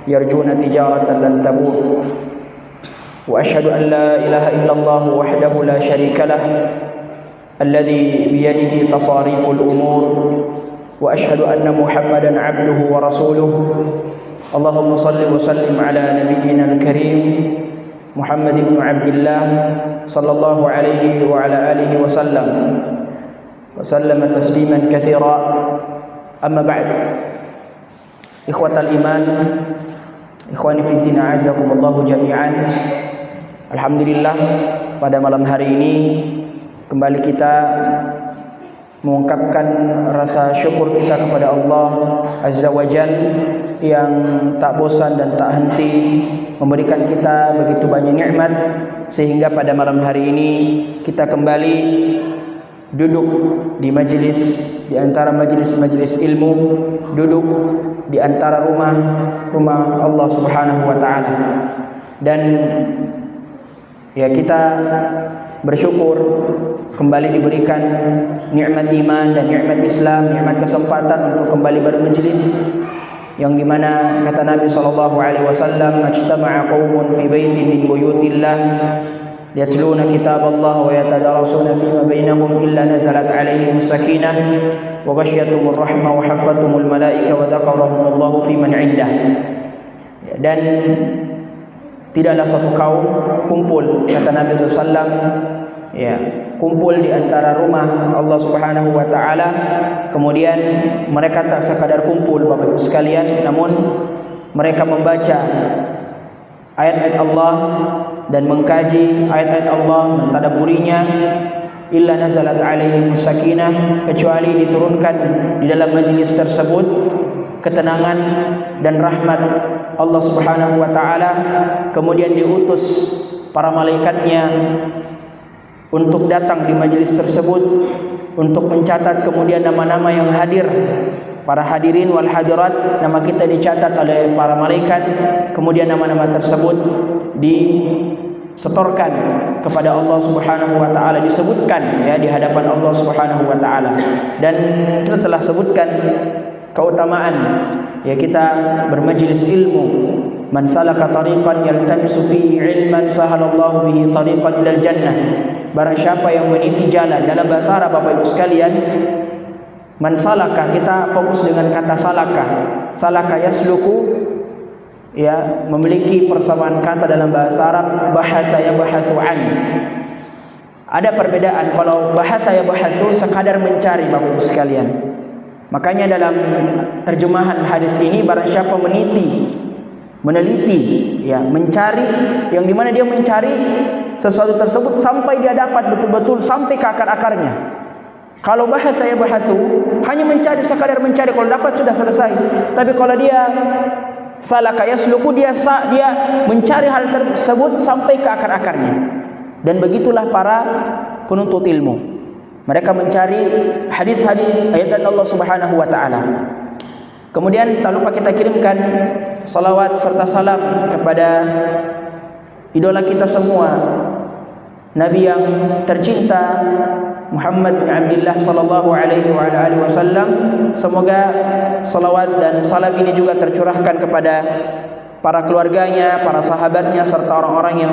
يرجون تجارة لن تبور وأشهد أن لا إله إلا الله وحده لا شريك له الذي بيده تصاريف الأمور وأشهد أن محمدا عبده ورسوله اللهم صل وسلم على نبينا الكريم محمد بن عبد الله صلى الله عليه وعلى آله وسلم تسليما كثيرا أما بعد إخوة الإيمان ikhwani fi din a'azzakumullah jami'an. Alhamdulillah, pada malam hari ini kembali kita mengungkapkan rasa syukur kita kepada Allah Azza wa Jalla yang tak bosan dan tak henti memberikan kita begitu banyak nikmat, sehingga pada malam hari ini kita kembali duduk di antara majelis ilmu, duduk di antara rumah Allah Subhanahu wa taala. Dan ya, kita bersyukur kembali diberikan nikmat iman dan nikmat Islam, nikmat kesempatan untuk kembali bermajelis, yang dimana kata Nabi sallallahu alaihi wasallam, "Ijtama'a qaumun fi baitin min buyutillah yatluna kitaballah wa yatadarasuna fima bainahum illa nazalat alaihim sakinah wa ghasyiyatuhumur rahmah wa haffathumul malaika wa dzakarahumullahu fi man 'indah." Dan tidaklah suatu kaum kumpul, kata Nabi SAW, ya, kumpul di antara rumah Allah Subhanahu wa taala, kemudian mereka tak sekadar kumpul Bapak Ibu sekalian, namun mereka membaca ayat-ayat Allah dan mengkaji ayat-ayat Allah, mentadabburinya, illa nazalat alaihim sakinah, kecuali diturunkan di dalam majlis tersebut ketenangan dan rahmat Allah Subhanahu wa taala. Kemudian diutus para malaikatnya untuk datang di majlis tersebut untuk mencatat kemudian nama-nama yang hadir, para hadirin wal hadirat, nama kita dicatat oleh para malaikat, kemudian nama-nama tersebut disetorkan kepada Allah Subhanahu wa taala, disebutkan ya di hadapan Allah Subhanahu wa taala. Dan kita telah sebutkan keutamaan ya kita bermajlis ilmu. Man salaka tariqan yaltamisu fihi ilman sahalallahu bihi tariqan ilal jannah. Barang siapa yang meniti jalan, dalam bahasa Arab Bapak Ibu sekalian, man salaka, kita fokus dengan kata salaka. Salaka yasluku, ya, memiliki persamaan kata dalam bahasa Arab. Bahasa yabhasu an. Ada perbedaan. Kalau bahasa yabhasu sekadar mencari Bapak Ibu sekalian. Makanya dalam terjemahan hadis ini, barang siapa meneliti, ya, mencari, yang dimana dia mencari sesuatu tersebut sampai dia dapat betul-betul sampai ke akar-akarnya. Kalau bahasa ya bahasu, hanya mencari, sekadar mencari, kalau dapat sudah selesai. Tapi kalau dia salaka yasluku, dia mencari hal tersebut sampai ke akar-akarnya. Dan begitulah para penuntut ilmu. Mereka mencari hadis-hadis ayat Allah Subhanahu wa taala. Kemudian tak lupa kita kirimkan salawat serta salam kepada idola kita semua, Nabi yang tercinta Muhammad bin Abdullah sallallahu alaihi wa alihi wasallam. Semoga salawat dan salam ini juga tercurahkan kepada para keluarganya, para sahabatnya, serta orang-orang yang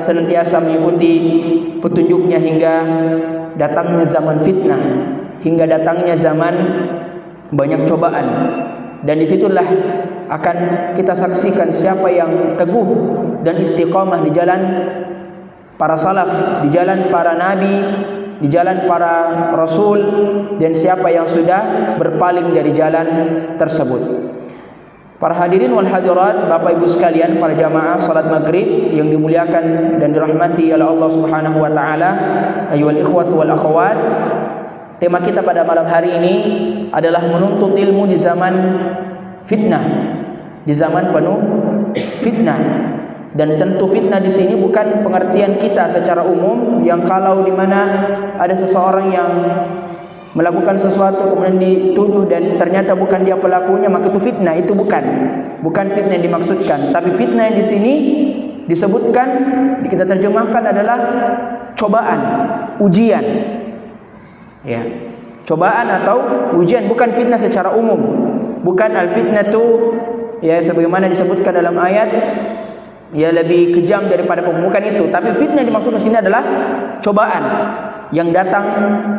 senantiasa mengikuti petunjuknya hingga datangnya zaman fitnah, hingga datangnya zaman banyak cobaan. Dan disitulah akan kita saksikan siapa yang teguh dan istiqamah di jalan para salaf, di jalan para nabi, di jalan para rasul, dan siapa yang sudah berpaling dari jalan tersebut. Para hadirin wal hadirat, Bapak Ibu sekalian, para jamaah salat maghrib yang dimuliakan dan dirahmati oleh Allah Subhanahu wa taala, ayyuhal ikhwatu wal akhwat. Tema kita pada malam hari ini adalah menuntut ilmu di zaman fitnah, di zaman penuh fitnah. Dan tentu fitnah di sini bukan pengertian kita secara umum, yang kalau di mana ada seseorang yang melakukan sesuatu kemudian dituduh dan ternyata bukan dia pelakunya, maka itu fitnah. Itu bukan fitnah yang dimaksudkan. Tapi fitnah yang di sini disebutkan, kita terjemahkan adalah cobaan, ujian. Ya, cobaan atau ujian, bukan fitnah secara umum. Bukan al-fitnatu ya sebagaimana disebutkan dalam ayat, ya lebih kejam daripada pemupukan itu. Tapi fitnah dimaksud di sini adalah cobaan yang datang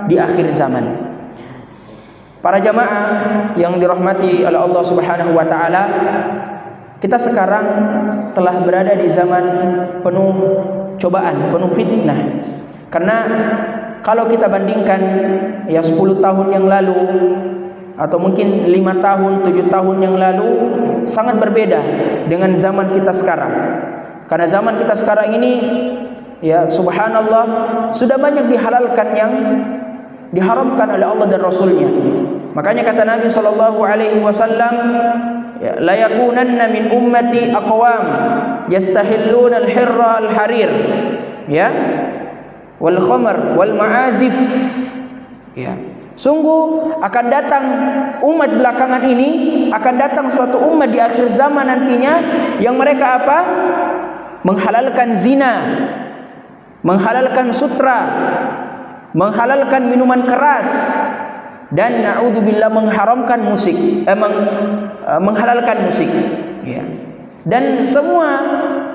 di akhir zaman. Para jamaah yang dirahmati oleh Allah Subhanahu wa taala, kita sekarang telah berada di zaman penuh cobaan, penuh fitnah. Karena kalau kita bandingkan ya 10 tahun yang lalu atau mungkin 5 tahun, 7 tahun yang lalu, sangat berbeda dengan zaman kita sekarang. Karena zaman kita sekarang ini ya subhanallah sudah banyak dihalalkan yang diharamkan oleh Allah dan Rasulnya. Makanya kata Nabi SAW, la yakunanna min ummati aqwam yastahilluna al-hirra al-harir, ya, wal khamr wal ma'azif, ya. Sungguh akan datang umat belakangan ini, akan datang suatu umat di akhir zaman nantinya yang mereka apa? Menghalalkan zina, menghalalkan sutra, menghalalkan minuman keras, dan na'udzubillah mengharamkan musik, menghalalkan musik, ya. Dan semua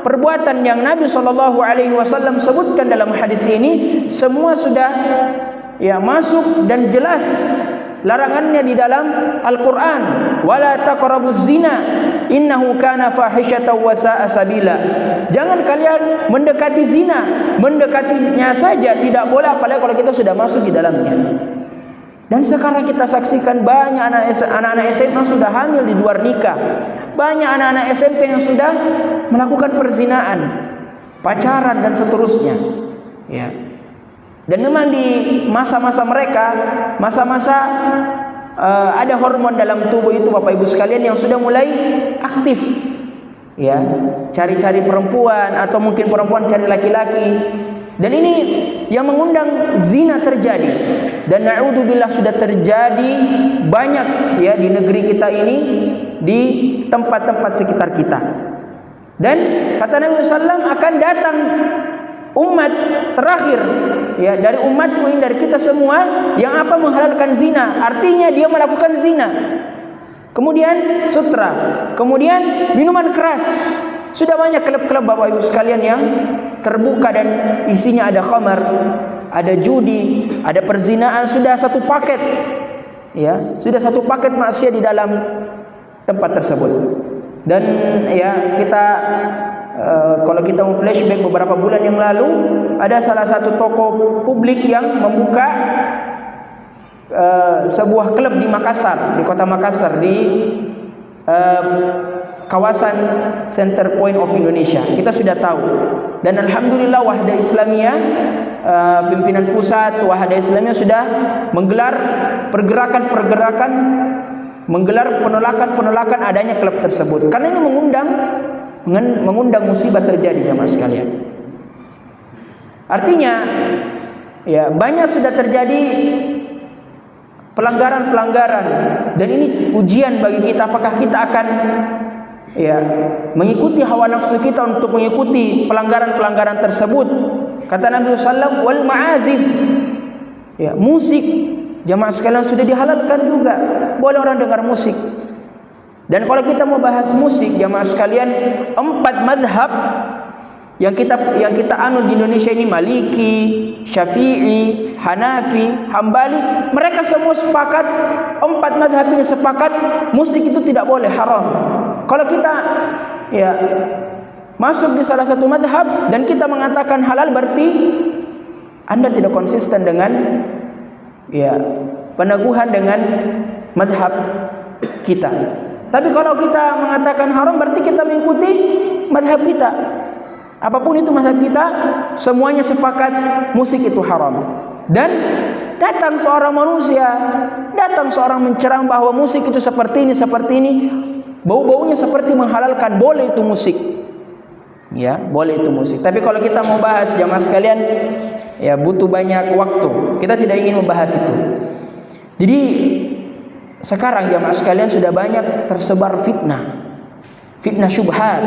perbuatan yang Nabi SAW sebutkan dalam hadis ini semua sudah ya masuk dan jelas larangannya di dalam Al-Quran. Wala taqrabuz zina innahu kana fahishatan wa sa'a sabila. Jangan kalian mendekati zina, mendekatinya saja tidak boleh, apalagi kalau kita sudah masuk di dalamnya. Dan sekarang kita saksikan banyak anak-anak SMA sudah hamil di luar nikah. Banyak anak-anak SMP yang sudah melakukan perzinaan, pacaran dan seterusnya, ya. Dan memang di masa-masa mereka, masa-masa ada hormon dalam tubuh itu Bapak Ibu sekalian yang sudah mulai aktif, ya, cari-cari perempuan atau mungkin perempuan cari laki-laki. Dan ini yang mengundang zina terjadi. Dan na'udzubillah sudah terjadi banyak ya di negeri kita ini, di tempat-tempat sekitar kita. Dan kata Nabi SAW akan datang umat terakhir ya dari umatku ini, dari kita semua, yang apa? Menghalalkan zina. Artinya dia melakukan zina, kemudian sutra, kemudian minuman keras. Sudah banyak klub-klub Bapak Ibu sekalian yang terbuka dan isinya ada khamar, ada judi, ada perzinaan, sudah satu paket, ya, sudah satu paket maksiat di dalam tempat tersebut. Dan ya kita kalau kita mau flashback beberapa bulan yang lalu, ada salah satu toko publik yang membuka sebuah klub di Makassar, di kota Makassar, di kawasan Center Point of Indonesia. Kita sudah tahu. Dan alhamdulillah Wahda Islamiyah, pimpinan pusat Wahda Islamiyah sudah menggelar pergerakan-pergerakan, menggelar penolakan adanya klub tersebut. Karena ini mengundang musibah terjadi jemaah sekalian. Artinya ya banyak sudah terjadi pelanggaran-pelanggaran, dan ini ujian bagi kita, apakah kita akan ya mengikuti hawa nafsu kita untuk mengikuti pelanggaran-pelanggaran tersebut. Kata Nabi SAW, wal ma'azif, ya, musik jamaah sekalian sudah dihalalkan juga, boleh orang dengar musik. Dan kalau kita mau bahas musik jamaah sekalian, 4 madhab yang kita anut di Indonesia ini, Maliki, Syafi'i, Hanafi, Hambali, mereka semua sepakat, 4 madhab ini sepakat musik itu tidak boleh, haram. Kalau kita ya masuk di salah satu madhab dan kita mengatakan halal, berarti Anda tidak konsisten dengan ya peneguhan dengan madhab kita. Tapi kalau kita mengatakan haram, berarti kita mengikuti madhab kita. Apapun itu mazhab kita, semuanya sepakat musik itu haram. Dan datang seorang manusia, datang seorang mencerang bahwa musik itu seperti ini, bau-baunya seperti menghalalkan, boleh itu musik. Ya, boleh itu musik. Tapi kalau kita mau bahas jamaah sekalian, ya butuh banyak waktu. Kita tidak ingin membahas itu. Jadi sekarang jamaah sekalian sudah banyak tersebar fitnah syubhat.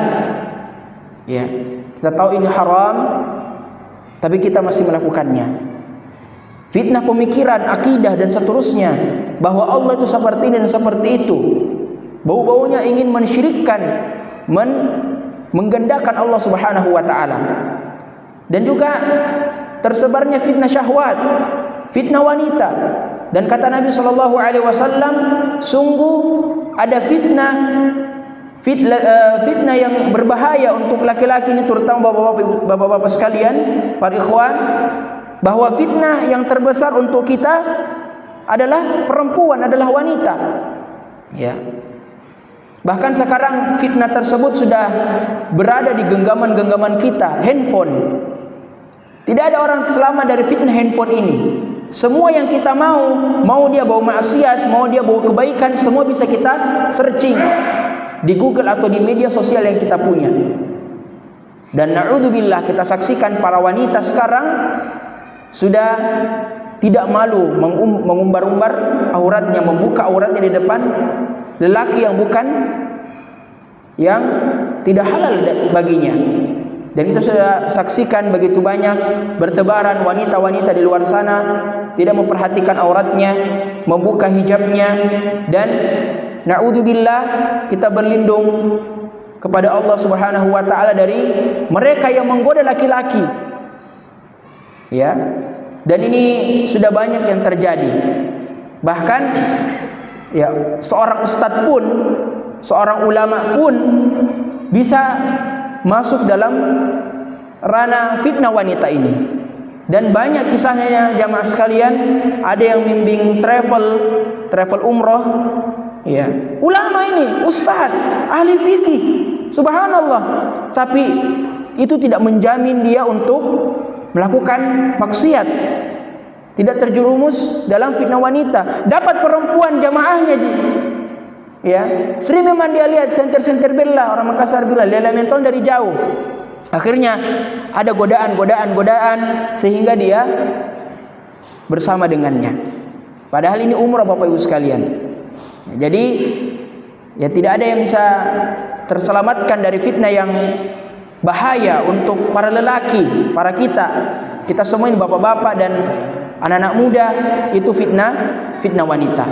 Ya, kita tahu ini haram, tapi kita masih melakukannya. Fitnah pemikiran, akidah dan seterusnya, bahwa Allah itu seperti ini dan seperti itu. bau-baunya ingin mensyirikkan, menggandakan Allah Subhanahu wa taala. Dan juga tersebarnya fitnah syahwat, fitnah wanita. Dan kata Nabi sallallahu alaihi wasallam, sungguh ada fitnah yang berbahaya untuk laki-laki ini, terutama bapak-bapak sekalian, para ikhwan, bahwa fitnah yang terbesar untuk kita adalah perempuan, adalah wanita. Ya. Bahkan sekarang fitnah tersebut sudah berada di genggaman-genggaman kita, handphone. Tidak ada orang selamat dari fitnah handphone ini. Semua yang kita mau dia bawa maksiat, mau dia bawa kebaikan, semua bisa kita searching di Google atau di media sosial yang kita punya. Dan na'udzubillah, kita saksikan para wanita sekarang sudah tidak malu mengumbar-umbar auratnya, membuka auratnya di depan lelaki yang tidak halal baginya. Dan kita sudah saksikan begitu banyak bertebaran wanita-wanita di luar sana tidak memperhatikan auratnya, membuka hijabnya, dan na'udzubillah, kita berlindung kepada Allah Subhanahu wa taala dari mereka yang menggoda laki-laki. Ya. Dan ini sudah banyak yang terjadi. Bahkan ya, seorang ustadz pun, seorang ulama pun bisa masuk dalam ranah fitnah wanita ini. Dan banyak kisahnya jamaah sekalian. Ada yang bimbing travel umroh, ya, ulama ini, ustadz, ahli fikih, subhanallah. Tapi itu tidak menjamin dia untuk melakukan maksiat, tidak terjerumus dalam fitnah wanita. Dapat perempuan jamaahnya, ya, sering memang dia lihat senter-senter bela, orang Makassar bilang lela mentol dari jauh. Akhirnya ada godaan sehingga dia bersama dengannya. Padahal ini umrah Bapak Ibu sekalian. Jadi ya, tidak ada yang bisa terselamatkan dari fitnah yang bahaya untuk para lelaki, para kita semua ini bapak-bapak dan anak-anak muda, itu fitnah wanita.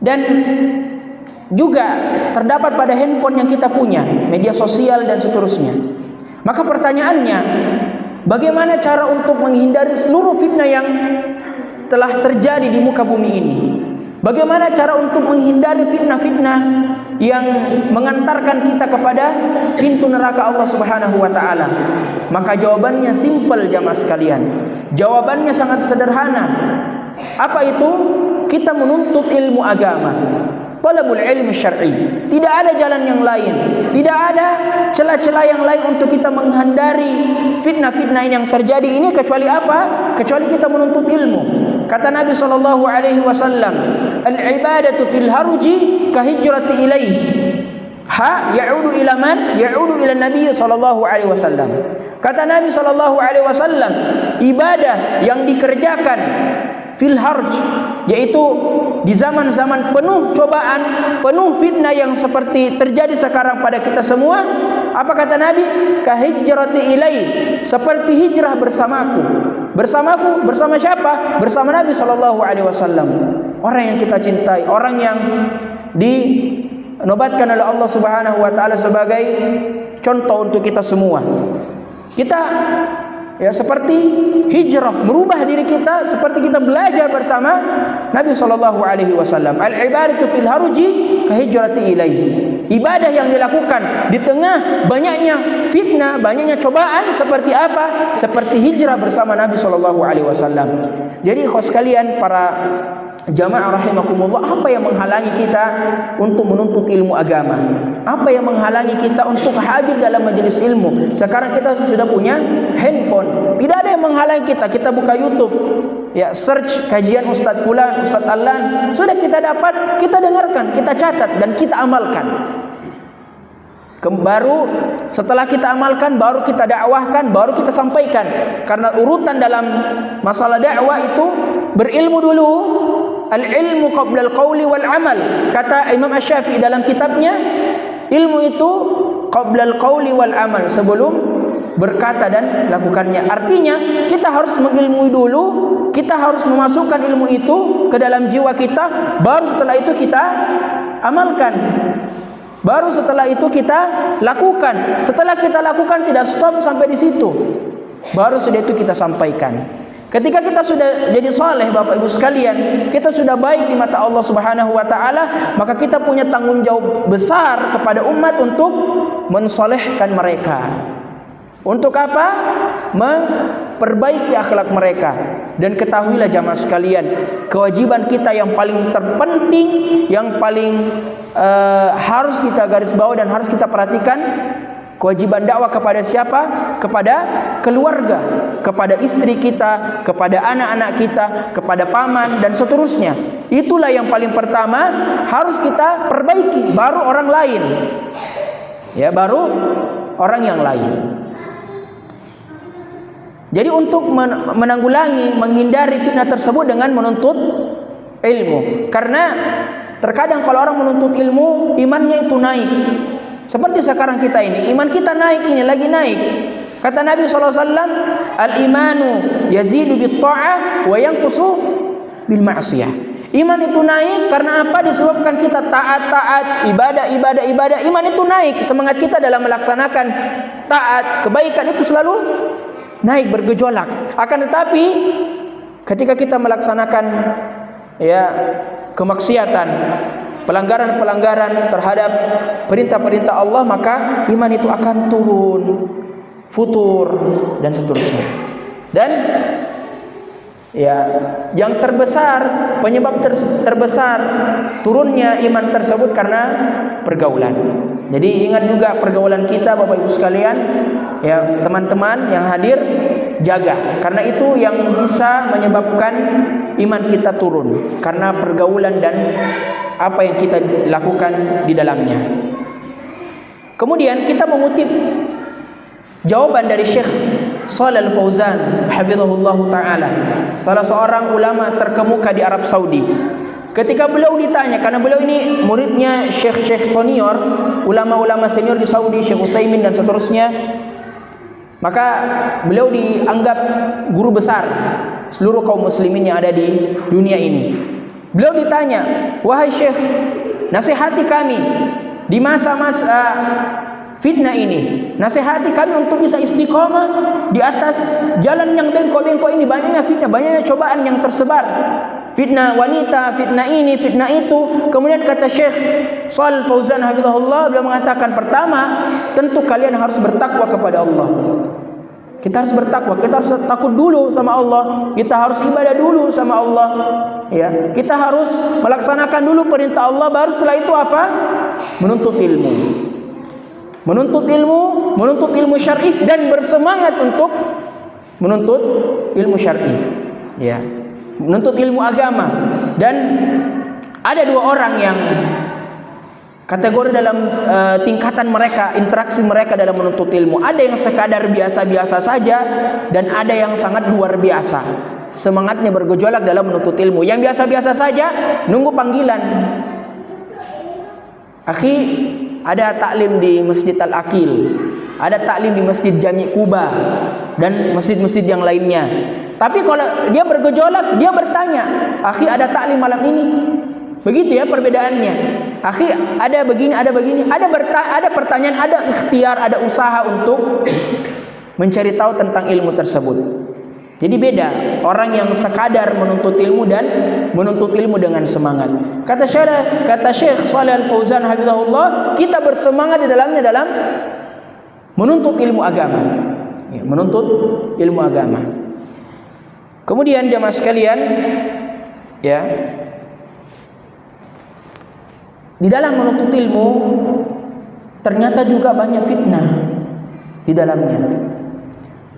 Dan juga terdapat pada handphone yang kita punya, media sosial dan seterusnya. Maka pertanyaannya, bagaimana cara untuk menghindari seluruh fitnah yang telah terjadi di muka bumi ini? Bagaimana cara untuk menghindari fitnah-fitnah yang mengantarkan kita kepada pintu neraka Allah Subhanahu wa taala? Maka jawabannya simpel jamaah sekalian. Jawabannya sangat sederhana. Apa itu? Kita menuntut ilmu agama. Talabul ilmi syar'i. Tidak ada jalan yang lain, tidak ada celah-celah yang lain untuk kita menghindari fitnah-fitnah yang terjadi ini kecuali apa? Kecuali kita menuntut ilmu. Kata Nabi sallallahu alaihi wasallam, al-ibadatu fil harji ka hijrati ilaihi. Ya'udu ila man? Ya'udu ila Nabi sallallahu alaihi wasallam. Kata Nabi sallallahu alaihi wasallam, ibadah yang dikerjakan fil harj, yaitu di zaman-zaman penuh cobaan, penuh fitnah yang seperti terjadi sekarang pada kita semua. Apa kata Nabi? Ka hijrati ilai, seperti hijrah bersamaku. Bersama siapa? Bersama Nabi sallallahu alaihi wasallam. Orang yang kita cintai, orang yang dinobatkan oleh Allah Subhanahu wa taala sebagai contoh untuk kita semua. Kita ya seperti hijrah, merubah diri kita seperti kita belajar bersama Nabi sallallahu alaihi wasallam. Al-ibadatu fil harji ka hijrati ilaihi. Ibadah yang dilakukan di tengah banyaknya fitnah, banyaknya cobaan seperti apa? Seperti hijrah bersama Nabi sallallahu alaihi wasallam. Jadi ikhwas sekalian, para jamaah rahimakumullah, apa yang menghalangi kita untuk menuntut ilmu agama? Apa yang menghalangi kita untuk hadir dalam majelis ilmu? Sekarang kita sudah punya handphone. Tidak ada yang menghalangi kita. Kita buka YouTube, ya, search kajian Ustadz Fulan, Ustadz Allan, sudah kita dapat, kita dengarkan, kita catat dan kita amalkan. Baru setelah kita amalkan, baru kita dakwahkan, baru kita sampaikan. Karena urutan dalam masalah dakwah itu berilmu dulu. Al-ilmu qabla al-qawli wal amal. Kata Imam Asy-Syafi'i dalam kitabnya, ilmu itu qabla al-qawli wal amal, sebelum berkata dan lakukannya. Artinya kita harus mengilmui dulu, kita harus memasukkan ilmu itu ke dalam jiwa kita, baru setelah itu kita amalkan. Baru setelah itu kita lakukan. Setelah kita lakukan tidak stop sampai di situ. Baru sudah itu kita sampaikan. Ketika kita sudah jadi saleh Bapak Ibu sekalian, kita sudah baik di mata Allah Subhanahu wa taala, maka kita punya tanggung jawab besar kepada umat untuk mensolehkan mereka. Untuk apa? Memperbaiki akhlak mereka. Dan ketahuilah jamaah sekalian, kewajiban kita yang paling terpenting, yang paling harus kita garis bawah dan harus kita perhatikan, kewajiban dakwah kepada siapa? Kepada keluarga, kepada istri kita, kepada anak-anak kita, kepada paman dan seterusnya. Itulah yang paling pertama harus kita perbaiki, baru orang lain. Ya, baru orang yang lain. Jadi untuk menanggulangi, menghindari fitnah tersebut dengan menuntut ilmu. Karena terkadang kalau orang menuntut ilmu, imannya itu naik. Seperti sekarang kita ini, iman kita naik, ini lagi naik. Kata Nabi SAW, al-imanu yazidu bit-ta'ah wa yanqusu bil-ma'siyah. Iman itu naik karena apa? Disebabkan kita taat-taat, ibadah. Iman itu naik, semangat kita dalam melaksanakan taat, kebaikan itu selalu naik, bergejolak. Akan tetapi ketika kita melaksanakan kemaksiatan, pelanggaran-pelanggaran terhadap perintah-perintah Allah, maka iman itu akan turun, futur dan seterusnya. Dan yang terbesar, penyebab terbesar turunnya iman tersebut karena pergaulan. Jadi ingat juga pergaulan kita Bapak Ibu sekalian, ya teman-teman yang hadir, jaga. Karena itu yang bisa menyebabkan iman kita turun, karena pergaulan dan apa yang kita lakukan di dalamnya. Kemudian kita mengutip jawaban dari Syekh Shalih Al-Fauzan hafizahullah taala, salah seorang ulama terkemuka di Arab Saudi. Ketika beliau ditanya, karena beliau ini muridnya syekh-syekh senior, ulama-ulama senior di Saudi, Syekh Utsaimin dan seterusnya, maka beliau dianggap guru besar seluruh kaum muslimin yang ada di dunia ini. Beliau ditanya, wahai Syekh, nasihati kami di masa-masa fitnah ini, nasihati kami untuk bisa istiqomah di atas jalan yang bengkok-bengkok ini. Banyaknya fitnah, banyaknya cobaan yang tersebar, fitnah wanita, fitnah ini, fitnah itu. Kemudian kata Syekh Shalih Fauzan hafizahullah, beliau mengatakan, pertama, tentu kalian harus bertakwa kepada Allah. Kita harus bertakwa, kita harus takut dulu sama Allah, kita harus ibadah dulu sama Allah, ya. Kita harus melaksanakan dulu perintah Allah, baru setelah itu apa? Menuntut ilmu. Menuntut ilmu syar'i dan bersemangat untuk menuntut ilmu syar'i, ya. Menuntut ilmu agama. Dan ada dua orang yang kategori dalam tingkatan mereka, interaksi mereka dalam menuntut ilmu. Ada yang sekadar biasa-biasa saja, dan ada yang sangat luar biasa, semangatnya bergejolak dalam menuntut ilmu. Yang biasa-biasa saja nunggu panggilan. Akhi, ada taklim di Masjid Al-Aqil, ada taklim di Masjid Jami' Kuba dan masjid-masjid yang lainnya. Tapi kalau dia bergejolak, dia bertanya, akhi ada taklim malam ini? Begitu ya perbedaannya. Akhi ada begini, ada begini, ada pertanyaan, ada ikhtiar, ada usaha untuk mencari tahu tentang ilmu tersebut. Jadi beda orang yang sekadar menuntut ilmu dan menuntut ilmu dengan semangat. Kata Syekh Shalih Al-Fauzan hafizahullah, kita bersemangat di dalamnya dalam menuntut ilmu agama. Ya, menuntut ilmu agama. Kemudian jamaah sekalian, ya, di dalam menuntut ilmu ternyata juga banyak fitnah di dalamnya.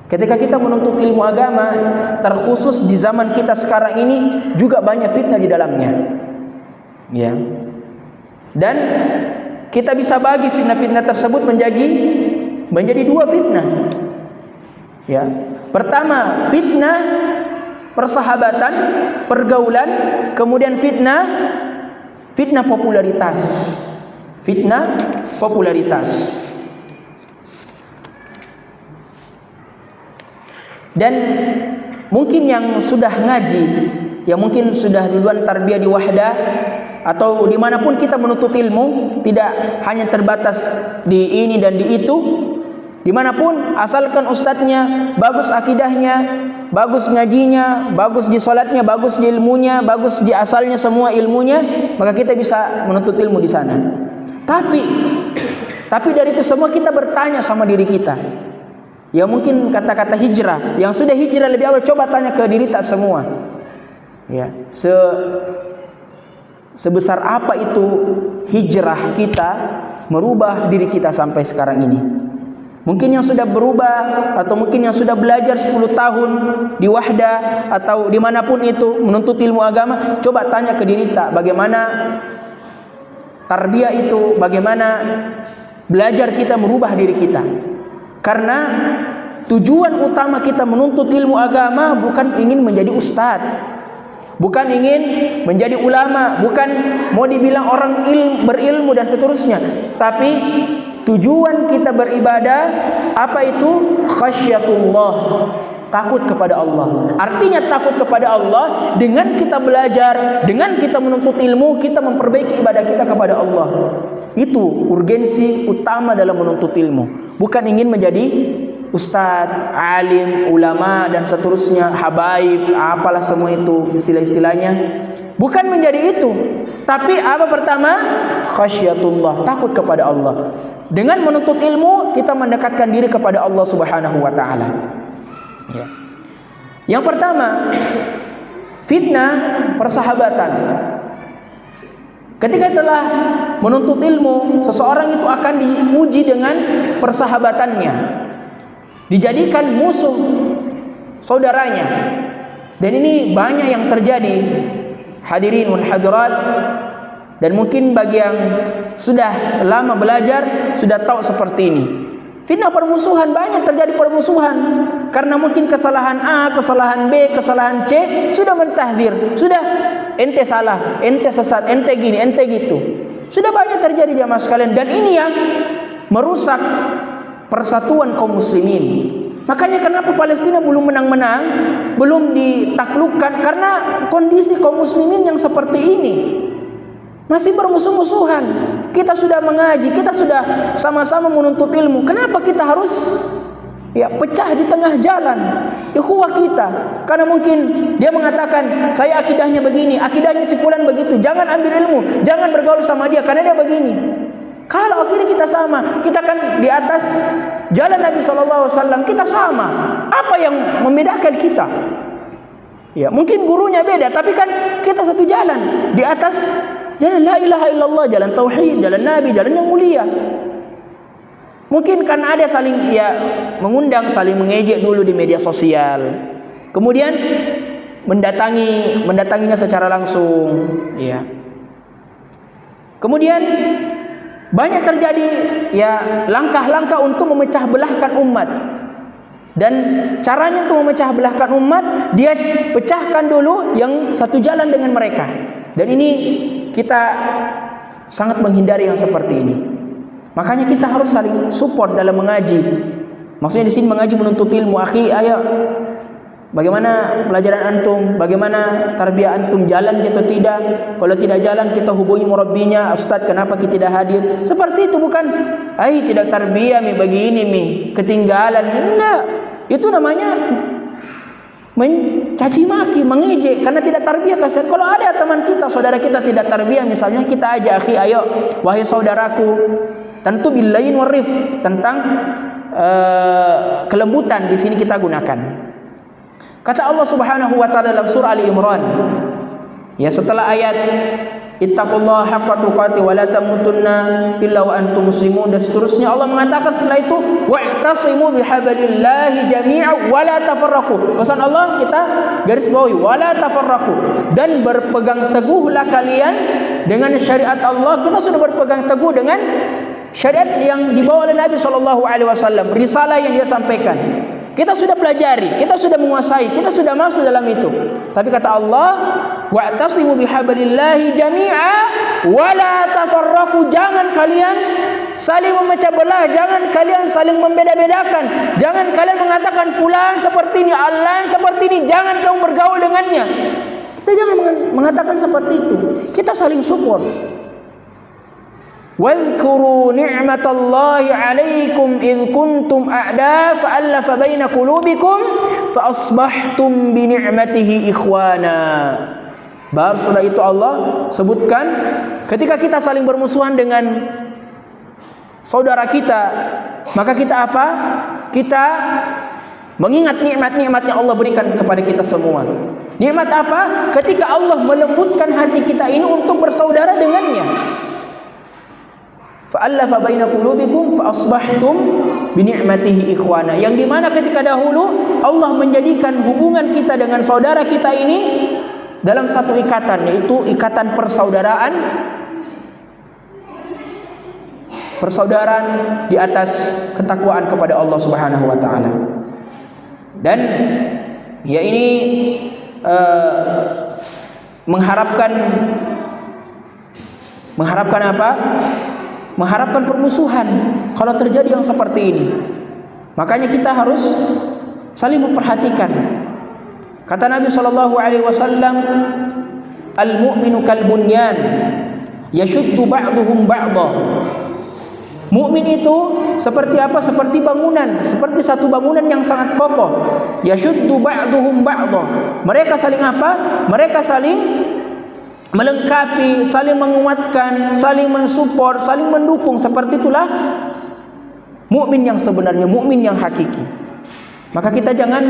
Ketika kita menuntut ilmu agama, terkhusus di zaman kita sekarang ini, juga banyak fitnah di dalamnya, ya. Dan kita bisa bagi fitnah-fitnah tersebut menjadi dua fitnah, ya. Pertama, fitnah persahabatan, pergaulan. Kemudian fitnah popularitas. Fitnah popularitas. Dan mungkin yang sudah ngaji, yang mungkin sudah duluan tarbiyah di Wahdah, atau dimanapun kita menuntut ilmu, tidak hanya terbatas di ini dan di itu. Dimanapun, asalkan ustadznya bagus akidahnya, bagus ngajinya, bagus di salatnya, bagus di ilmunya, bagus di asalnya semua ilmunya, maka kita bisa menuntut ilmu di sana. Tapi dari itu semua kita bertanya sama diri kita. Ya mungkin kata-kata hijrah, yang sudah hijrah lebih awal, coba tanya ke diri tak semua. Ya, sebesar apa itu hijrah kita merubah diri kita sampai sekarang ini. Mungkin yang sudah berubah, atau mungkin yang sudah belajar 10 tahun di Wahdah atau dimanapun itu menuntut ilmu agama, coba tanya ke diri tak, bagaimana tarbiyah itu, bagaimana belajar kita merubah diri kita. Karena tujuan utama kita menuntut ilmu agama bukan ingin menjadi ustadz, bukan ingin menjadi ulama, bukan mau dibilang orang berilmu dan seterusnya. Tapi tujuan kita beribadah apa itu? Khasyatullah, takut kepada Allah. Artinya takut kepada Allah dengan kita belajar, dengan kita menuntut ilmu, kita memperbaiki ibadah kita kepada Allah. Itu urgensi utama dalam menuntut ilmu. Bukan ingin menjadi ustadz, alim, ulama dan seterusnya, habaib, apalah semua itu istilah-istilahnya. Bukan menjadi itu. Tapi apa pertama? Khasyatullah, takut kepada Allah. Dengan menuntut ilmu kita mendekatkan diri kepada Allah Subhanahu wa taala. Ya. Yang pertama, fitnah persahabatan. Ketika telah menuntut ilmu, seseorang itu akan diuji dengan persahabatannya, dijadikan musuh saudaranya. Dan ini banyak yang terjadi, hadirin wal hadirat. Dan mungkin bagi yang sudah lama belajar sudah tahu seperti ini. Fitnah permusuhan, banyak terjadi permusuhan karena mungkin kesalahan A, kesalahan B, kesalahan C, sudah mentahdir, sudah ente salah, ente sesat, ente gini, ente gitu. Sudah banyak terjadi jamaah sekalian, dan ini yang merusak persatuan kaum muslimin. Makanya kenapa Palestina belum menang-menang, belum ditaklukkan, karena kondisi kaum muslimin yang seperti ini. Masih bermusuh-musuhan. Kita sudah mengaji, kita sudah sama-sama menuntut ilmu. Kenapa kita harus pecah di tengah jalan? Ikhwah kita, karena mungkin dia mengatakan saya akidahnya begini, akidahnya si fulan begitu, jangan ambil ilmu, jangan bergaul sama dia karena dia begini. Kalau akidah kita sama, kita kan di atas jalan Nabi SAW, kita sama. Apa yang membedakan kita? Ya, mungkin gurunya beda, tapi kan kita satu jalan di atas jalan la ilaha illallah, jalan tauhid, jalan Nabi, jalan yang mulia. Mungkin kan ada saling mengundang, saling mengejek dulu di media sosial. Kemudian mendatanginya secara langsung, ya. Kemudian banyak terjadi langkah-langkah untuk memecah belahkan umat. Dan caranya untuk memecah belahkan umat, dia pecahkan dulu yang satu jalan dengan mereka. Dan ini kita sangat menghindari yang seperti ini. Makanya kita harus saling support dalam mengaji. Maksudnya di sini mengaji menuntut ilmu. Akhi, ayo, bagaimana pelajaran antum? Bagaimana tarbiyah antum? Jalan atau tidak? Kalau tidak jalan, kita hubungi murabbinya. Ustaz, kenapa kita tidak hadir? Seperti itu, bukan tidak tarbiyah begini ketinggalan. Enggak. Itu namanya mencaci maki, mengejek karena tidak tarbiyah. Kalau ada teman kita, saudara kita tidak tarbiyah, misalnya kita aja, akhi, ayo, wahai saudaraku, tentu billain warif, tentang kelembutan di sini kita gunakan. Kata Allah Subhanahu wa taala dalam surah Ali Imran, setelah ayat ittaqullaha haqqa tuqatih wa la tamutunna illa wa antum muslimun dan seterusnya, Allah mengatakan setelah itu wa'tasimu bihablillahi jami'a wa la tafarraqu. Pesan Allah kita garis bawahi, wa la tafarraqu, dan berpegang teguhlah kalian dengan syariat Allah. Kita sudah berpegang teguh dengan syariat yang dibawa oleh Nabi SAW, risalah yang dia sampaikan. Kita sudah pelajari, kita sudah menguasai, kita sudah masuk dalam itu. Tapi kata Allah, wa'tasimu bihablillahi jami'a wa la tafarraqu, jangan kalian saling memecah belah, jangan kalian saling membeda-bedakan, jangan kalian mengatakan fulan seperti ini, alan seperti ini, jangan kamu bergaul dengannya. Kita jangan mengatakan seperti itu. Kita saling support. Wadhkuru ni'matallahi 'alaikum id kuntum a'da fa'alafa baina qulubikum fa asbahtum bi ni'matihi ikhwana. Baru setelah itu Allah sebutkan ketika kita saling bermusuhan dengan saudara kita, maka kita apa? Kita mengingat nikmat-nikmat yang Allah berikan kepada kita semua. Nikmat apa? Ketika Allah melembutkan hati kita ini untuk bersaudara dengannya. Fa'alafa baina qulubikum fa asbahtum bi ni'matihi ikhwana. Yang dimana ketika dahulu Allah menjadikan hubungan kita dengan saudara kita ini dalam satu ikatan, yaitu ikatan persaudaraan. Persaudaraan di atas ketakwaan kepada Allah Subhanahu wa taala. Dan ya ini mengharapkan apa? Mengharapkan permusuhan kalau terjadi yang seperti ini. Makanya kita harus saling memperhatikan. Kata Nabi sallallahu alaihi wasallam, al-mu'minu kal bunyan yashuddu ba'duhum ba'dha. Mukmin itu seperti apa? Seperti bangunan, seperti satu bangunan yang sangat kokoh. Yashuddu ba'duhum ba'dha. Mereka saling apa? Mereka saling melengkapi, saling menguatkan, saling mensupport, saling mendukung. Seperti itulah mukmin yang sebenarnya, mukmin yang hakiki. Maka kita jangan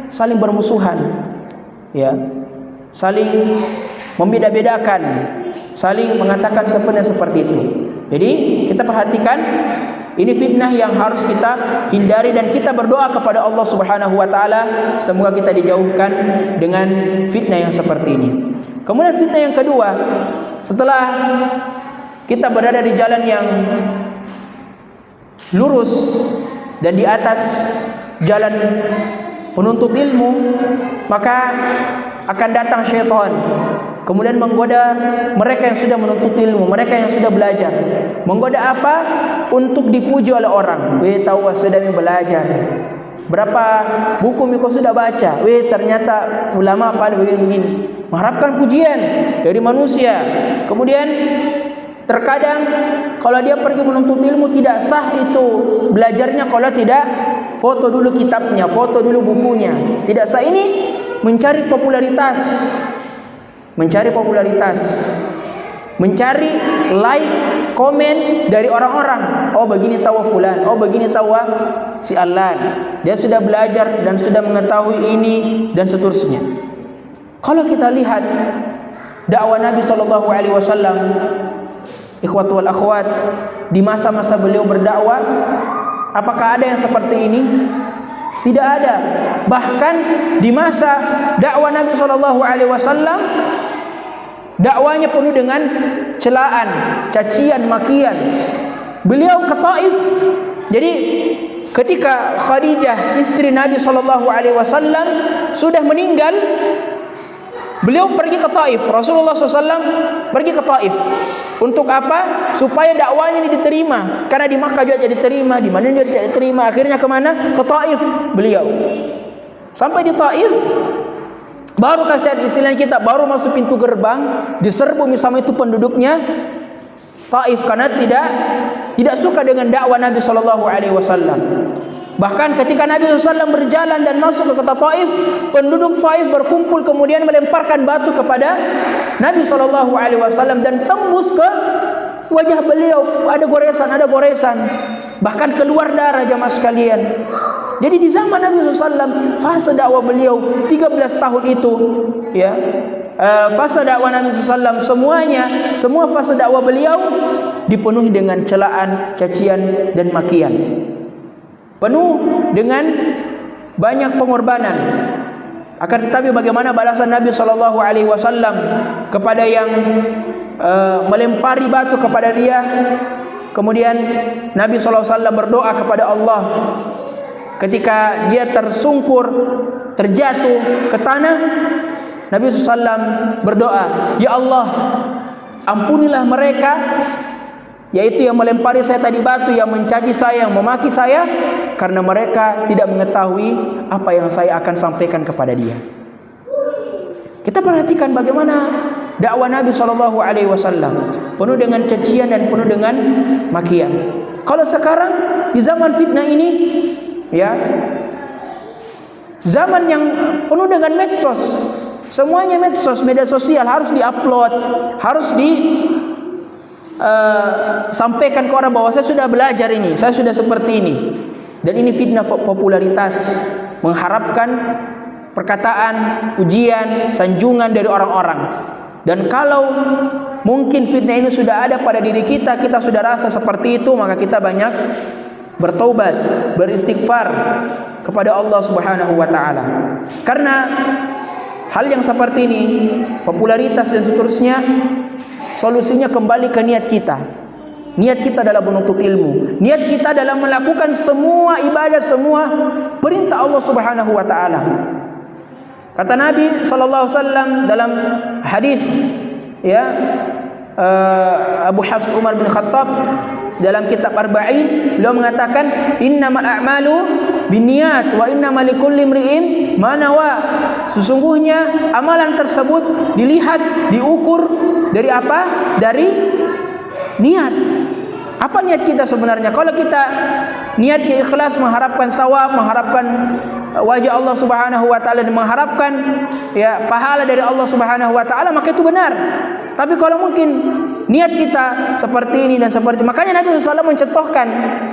saling bermusuhan, ya, saling membeda-bedakan, saling mengatakan seperti itu. Jadi kita perhatikan, ini fitnah yang harus kita hindari dan kita berdoa kepada Allah Subhanahu wa taala semoga kita dijauhkan dengan fitnah yang seperti ini. Kemudian fitnah yang kedua, setelah kita berada di jalan yang lurus dan di atas jalan menuntut ilmu, maka akan datang syaitan kemudian menggoda mereka yang sudah menuntut ilmu, mereka yang sudah belajar. Menggoda apa? Untuk dipuji oleh orang. Weh, tahu sudah belajar. Berapa buku kau sudah baca? Weh, ternyata ulama apa begini-begini. Mengharapkan pujian dari manusia. Kemudian terkadang kalau dia pergi menuntut ilmu tidak sah itu belajarnya kalau tidak foto dulu kitabnya, foto dulu bukunya. Tidak sah. Ini mencari popularitas. Mencari popularitas, mencari like, komen dari orang-orang. Oh begini tahu fulan, oh begini tahu si Alan. Dia sudah belajar dan sudah mengetahui ini dan seterusnya. Kalau kita lihat dakwah Nabi sallallahu alaihi wasallam, ikhwatu wal akhwat, di masa-masa beliau berdakwah, apakah ada yang seperti ini? Tidak ada. Bahkan di masa dakwah Nabi sallallahu alaihi wasallam, dakwanya penuh dengan celaan, cacian, makian. Beliau ke Taif. Jadi ketika Khadijah istri Nabi sallallahu alaihi wasallam sudah meninggal, beliau pergi ke Taif. Rasulullah SAW pergi ke Taif. Untuk apa? Supaya dakwanya ini diterima. Karena di Makkah juga tidak diterima, di mana juga tidak diterima. Akhirnya kemana? Ke Taif beliau. Sampai di Taif, baru kasih istilahnya kita, baru masuk pintu gerbang, diserbu sama itu penduduknya Taif karena tidak suka dengan dakwah Nabi sallallahu alaihi wasallam. Bahkan ketika Nabi SAW berjalan dan masuk ke kota Taif, penduduk Taif berkumpul kemudian melemparkan batu kepada Nabi SAW dan tembus ke wajah beliau. Ada goresan. Bahkan keluar darah jamaah sekalian. Jadi di zaman Nabi SAW, fase dakwah beliau 13 tahun itu, ya, fase dakwah Nabi SAW semuanya, semua fase dakwah beliau dipenuhi dengan celaan, cacian dan makian. Penuh dengan banyak pengorbanan. Akan tetapi bagaimana balasan Nabi sallallahu alaihi wasallam kepada yang melempari batu kepada dia? Kemudian Nabi sallallahu alaihi wasallam berdoa kepada Allah ketika dia tersungkur, terjatuh ke tanah. Nabi sallallahu alaihi wasallam berdoa, "Ya Allah, ampunilah mereka, yaitu yang melempari saya tadi batu, yang mencaci saya, yang memaki saya, karena mereka tidak mengetahui apa yang saya akan sampaikan kepada dia." Kita perhatikan bagaimana dakwah Nabi SAW, penuh dengan cacian dan penuh dengan makian. Kalau sekarang di zaman fitnah ini, ya, zaman yang penuh dengan medsos, semuanya medsos, media sosial harus diupload, harus sampaikan ke orang bahwa saya sudah belajar ini, saya sudah seperti ini. Dan ini fitnah popularitas, mengharapkan perkataan, pujian, sanjungan dari orang-orang. Dan kalau mungkin fitnah ini sudah ada pada diri kita, kita sudah rasa seperti itu, maka kita banyak bertaubat, beristighfar kepada Allah Subhanahu wa taala. Karena hal yang seperti ini, popularitas dan seterusnya, solusinya kembali ke niat kita. Niat kita dalam menuntut ilmu, niat kita dalam melakukan semua ibadah, semua perintah Allah Subhanahu wa taala. Kata Nabi sallallahu alaihi wasallam dalam hadis, ya, Abu Hafs Umar bin Khattab dalam kitab Arba'in, beliau mengatakan innamal a'malu binniyat wa innamal likulli imri'in ma nawa. Sesungguhnya amalan tersebut dilihat, diukur dari apa? Dari niat. Apa niat kita sebenarnya? Kalau kita niatnya ikhlas, mengharapkan thawab, mengharapkan wajah Allah Subhanahu wa taala, dan mengharapkan, ya, pahala dari Allah Subhanahu wa taala, maka itu benar. Tapi kalau mungkin niat kita seperti ini dan seperti, makanya Nabi SAW mencontohkan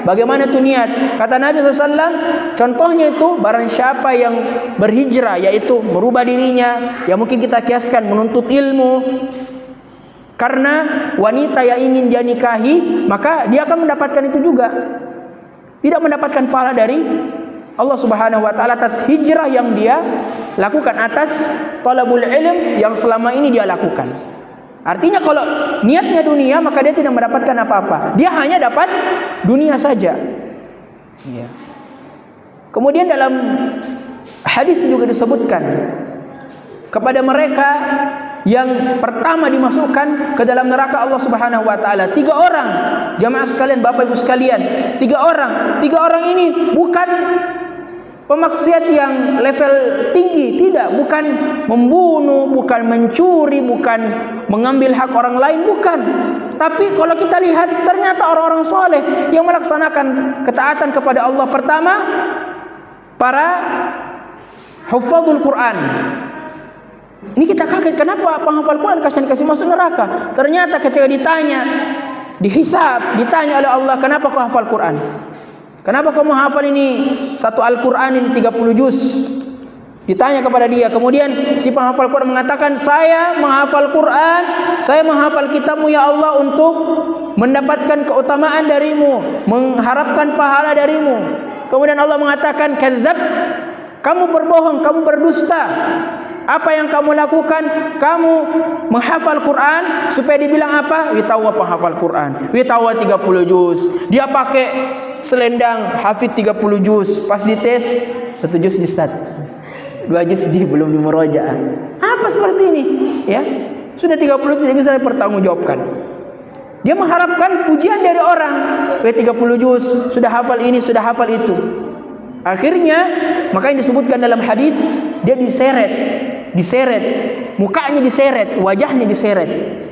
bagaimana itu niat. Kata Nabi SAW, contohnya itu barang siapa yang berhijrah, yaitu merubah dirinya, yang mungkin kita kiaskan menuntut ilmu karena wanita yang ingin dia nikahi, maka dia akan mendapatkan itu juga. Tidak mendapatkan pahala dari Allah Subhanahu wa taala atas hijrah yang dia lakukan, atas talabul ilm yang selama ini dia lakukan. Artinya kalau niatnya dunia, maka dia tidak mendapatkan apa-apa. Dia hanya dapat dunia saja. Ya. Kemudian dalam hadis juga disebutkan kepada mereka yang pertama dimasukkan ke dalam neraka Allah Subhanahu wa taala, 3 orang. Jamaah sekalian, Bapak Ibu sekalian, 3 orang. 3 orang ini bukan pemaksiat yang level tinggi, tidak, bukan membunuh, bukan mencuri, bukan mengambil hak orang lain, bukan. Tapi kalau kita lihat, ternyata orang-orang soleh yang melaksanakan ketaatan kepada Allah. Pertama, para hufadzul Quran. Ini kita kaget, kenapa penghafal Quran dikasih masuk neraka? Ternyata ketika ditanya, dihisab, ditanya oleh Allah, kenapa kau hafal Quran? Kenapa kamu hafal ini satu Al-Quran ini 30 juz? Ditanya kepada dia. Kemudian si penghafal Quran mengatakan, saya menghafal Quran, saya menghafal kitabmu ya Allah untuk mendapatkan keutamaan darimu, mengharapkan pahala darimu. Kemudian Allah mengatakan, kadzab, kamu berbohong, kamu berdusta. Apa yang kamu lakukan? Kamu menghafal Quran supaya dibilang apa? Witawa penghafal Quran, witawa 30 juz. Dia pakai selendang hafid 30 juz, pas dites 1 juz di start, 2 juz di belum dimurojaah. Apa seperti ini? Ya, sudah 30 juz tidak bisa dipertanggungjawabkan. Dia mengharapkan pujian dari orang. 30 juz, sudah hafal ini, sudah hafal itu. Akhirnya, maka yang disebutkan dalam hadis, dia diseret, mukanya diseret, wajahnya diseret.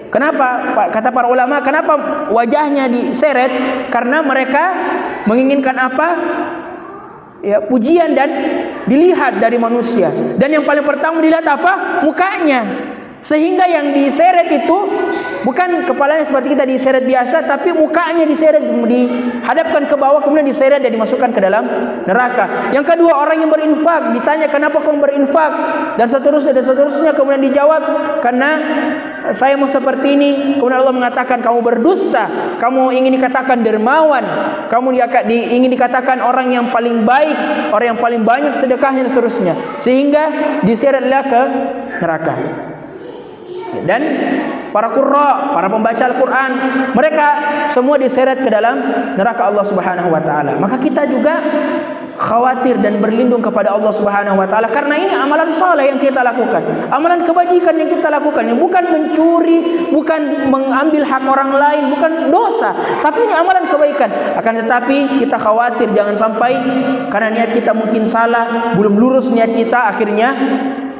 Kenapa? Kata para ulama, kenapa wajahnya diseret? Karena mereka menginginkan apa? Ya, pujian dan dilihat dari manusia. Dan yang paling pertama dilihat apa? Mukanya. Sehingga yang diseret itu bukan kepalanya seperti kita diseret biasa, tapi mukanya diseret, dihadapkan ke bawah, kemudian diseret dan dimasukkan ke dalam neraka. Yang kedua, orang yang berinfak, ditanya kenapa kamu berinfak, dan seterusnya, kemudian dijawab, karena saya mau seperti ini. Kemudian Allah mengatakan kamu berdusta, kamu ingin dikatakan dermawan, kamu ingin dikatakan orang yang paling baik, orang yang paling banyak sedekahnya, dan seterusnya, sehingga diseretlah ke neraka. Dan para qurra, para pembaca Al-Quran, mereka semua diseret ke dalam neraka Allah Subhanahu wa taala. Maka kita juga khawatir dan berlindung kepada Allah Subhanahu wa taala, karena ini amalan saleh yang kita lakukan, amalan kebajikan yang kita lakukan. Ini bukan mencuri, bukan mengambil hak orang lain, bukan dosa, tapi ini amalan kebaikan. Akan tetapi kita khawatir jangan sampai karena niat kita mungkin salah, belum lurus niat kita, akhirnya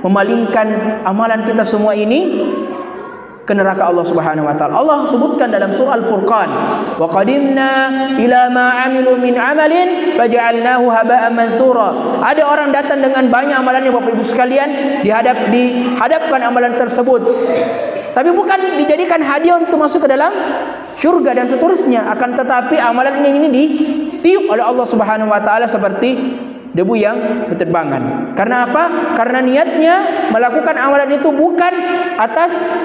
memalingkan amalan kita semua ini ke neraka Allah Subhanahu wa taala. Allah sebutkan dalam surah Al-Furqan, "Wa qadimna ila ma 'amilu min 'amalin faj'alnahu haba'an mansura." Ada orang datang dengan banyak amalannya Bapak Ibu sekalian, dihadapkan amalan tersebut. Tapi bukan dijadikan hadiah untuk masuk ke dalam surga dan seterusnya, akan tetapi amalannya ini ditiup oleh Allah Subhanahu wa taala seperti debu yang berterbangan. Karena apa? Karena niatnya melakukan amalan itu bukan atas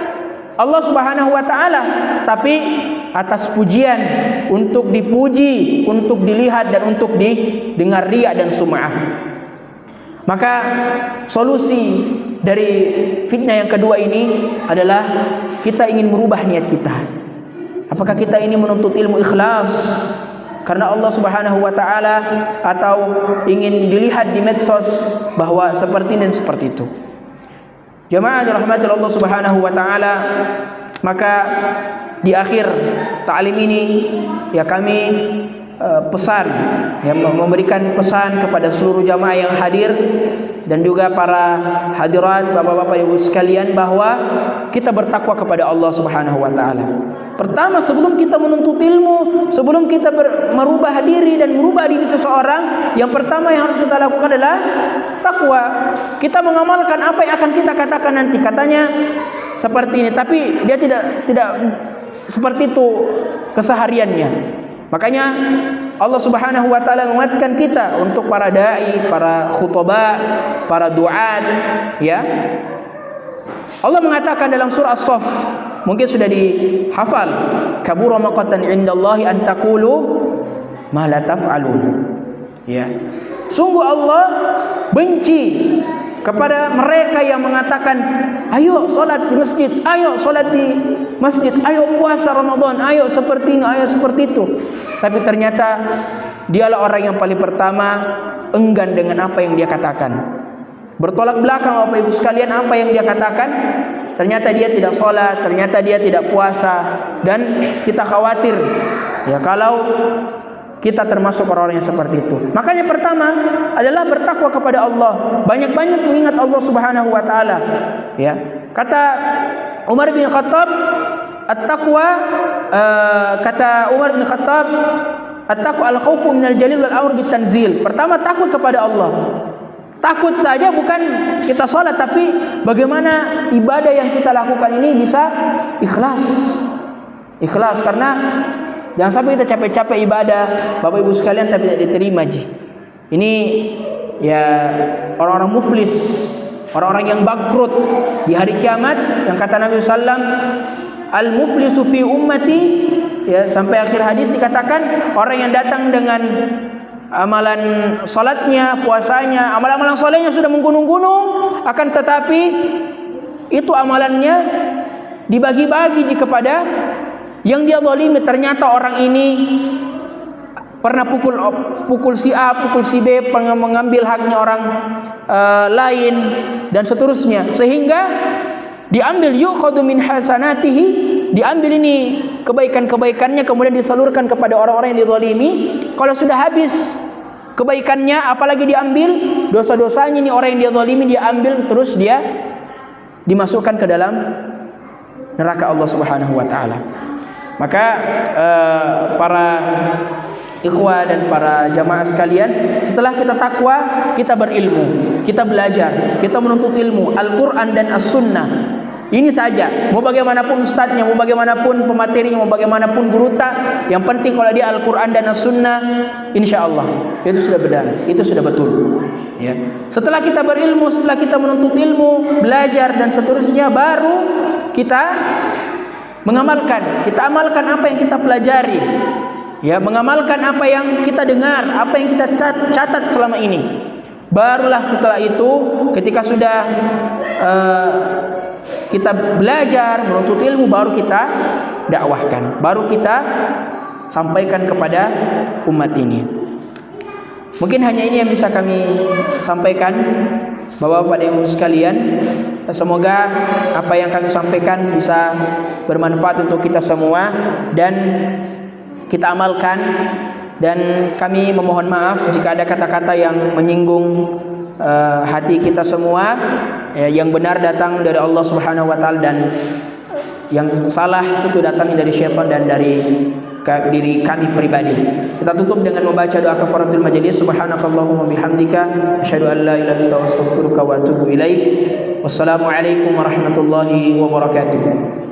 Allah Subhanahu wa taala, tapi atas pujian, untuk dipuji, untuk dilihat dan untuk didengar riya dan sum'ah. Maka solusi dari fitnah yang kedua ini adalah kita ingin merubah niat kita. Apakah kita ini menuntut ilmu ikhlas karena Allah Subhanahu wa taala, atau ingin dilihat di medsos bahwa seperti ini dan seperti itu? Jamaah dirahmati Allah Subhanahu wa taala, maka di akhir ta'lim ini ya kami pesan, ya, memberikan pesan kepada seluruh jamaah yang hadir dan juga para hadirat, bapak-bapak, ibu sekalian, bahwa kita bertakwa kepada Allah Subhanahu wa taala. Pertama, sebelum kita menuntut ilmu, sebelum kita merubah diri dan merubah diri seseorang, yang pertama yang harus kita lakukan adalah takwa. Kita mengamalkan apa yang akan kita katakan nanti. Katanya seperti ini, tapi dia tidak seperti itu kesehariannya. Makanya Allah Subhanahu wa taala mengingatkan kita untuk para dai, para khutbah, para duat, ya. Allah mengatakan dalam surah As-Saff, mungkin sudah dihafal, kabura maqatan indallahi an taqulu ma la taf'alun. Ya. Sungguh Allah benci kepada mereka yang mengatakan, ayo salat di masjid, ayo salat di masjid, ayo puasa Ramadan, ayo seperti ini, ayo seperti itu. Tapi ternyata dialah orang yang paling pertama enggan dengan apa yang dia katakan. Bertolak belakang Bapak Ibu sekalian apa yang dia katakan. Ternyata dia tidak sholat, ternyata dia tidak puasa, dan kita khawatir ya kalau kita termasuk orang-orang yang seperti itu. Makanya pertama adalah bertakwa kepada Allah, banyak-banyak mengingat Allah Subhanahu wa taala. Ya. Kata Umar bin Khattab, at-taqwa, kata Umar bin Khattab, at-taqwa al-khaufu minal jalil wal amr bit tanzil. Pertama takut kepada Allah. Takut saja bukan kita sholat, tapi bagaimana ibadah yang kita lakukan ini bisa ikhlas. Ikhlas, karena jangan sampai kita capek-capek ibadah Bapak Ibu sekalian tapi tidak diterima ji. Ini ya orang-orang muflis, orang-orang yang bangkrut di hari kiamat, yang kata Nabi sallam, al-muflisu fi ummati, ya, sampai akhir hadis dikatakan orang yang datang dengan amalan salatnya, puasanya, amalan-amalan solehnya sudah menggunung-gunung, akan tetapi itu amalannya dibagi-bagi kepada yang dia zalimi. Ternyata orang ini pernah pukul si A, pukul si B, pernah mengambil haknya orang lain dan seterusnya, sehingga diambil yuqadu min hasanatihi, diambil ini kebaikan-kebaikannya kemudian disalurkan kepada orang-orang yang dizalimi. Kalau sudah habis kebaikannya, apalagi diambil dosa-dosanya ini orang yang dia zalimi, dia ambil terus dia dimasukkan ke dalam neraka Allah Subhanahu wa taala. Maka para ikhwah dan para jamaah sekalian, setelah kita takwa, kita berilmu, kita belajar, kita menuntut ilmu Al-Quran dan As-Sunnah. Ini saja, mau bagaimanapun ustadznya, mau bagaimanapun pematerinya, mau bagaimanapun guru tak, yang penting kalau dia Al-Quran dan As-Sunnah, insya Allah itu sudah benar, itu sudah betul. Ya. Setelah kita berilmu, setelah kita menuntut ilmu, belajar dan seterusnya, baru kita mengamalkan. Kita amalkan apa yang kita pelajari, ya, mengamalkan apa yang kita dengar, apa yang kita catat selama ini. Barulah setelah itu, ketika sudah kita belajar, menuntut ilmu, baru kita dakwahkan, baru kita sampaikan kepada umat ini. Mungkin hanya ini yang bisa kami sampaikan, Bapak-bapak dan Ibu sekalian. Semoga apa yang kami sampaikan bisa bermanfaat untuk kita semua dan kita amalkan. Dan kami memohon maaf jika ada kata-kata yang menyinggung hati kita semua. yang benar datang dari Allah Subhanahu wa taala dan yang salah itu datang dari syaitan dan dari diri kami pribadi. Kita tutup dengan membaca doa kafaratul majelis. Subhanakallahumma bihamdika asyhadu an la ilaha illa anta astaghfiruka wa atubu ilaik. Wassalamualaikum warahmatullahi wabarakatuh.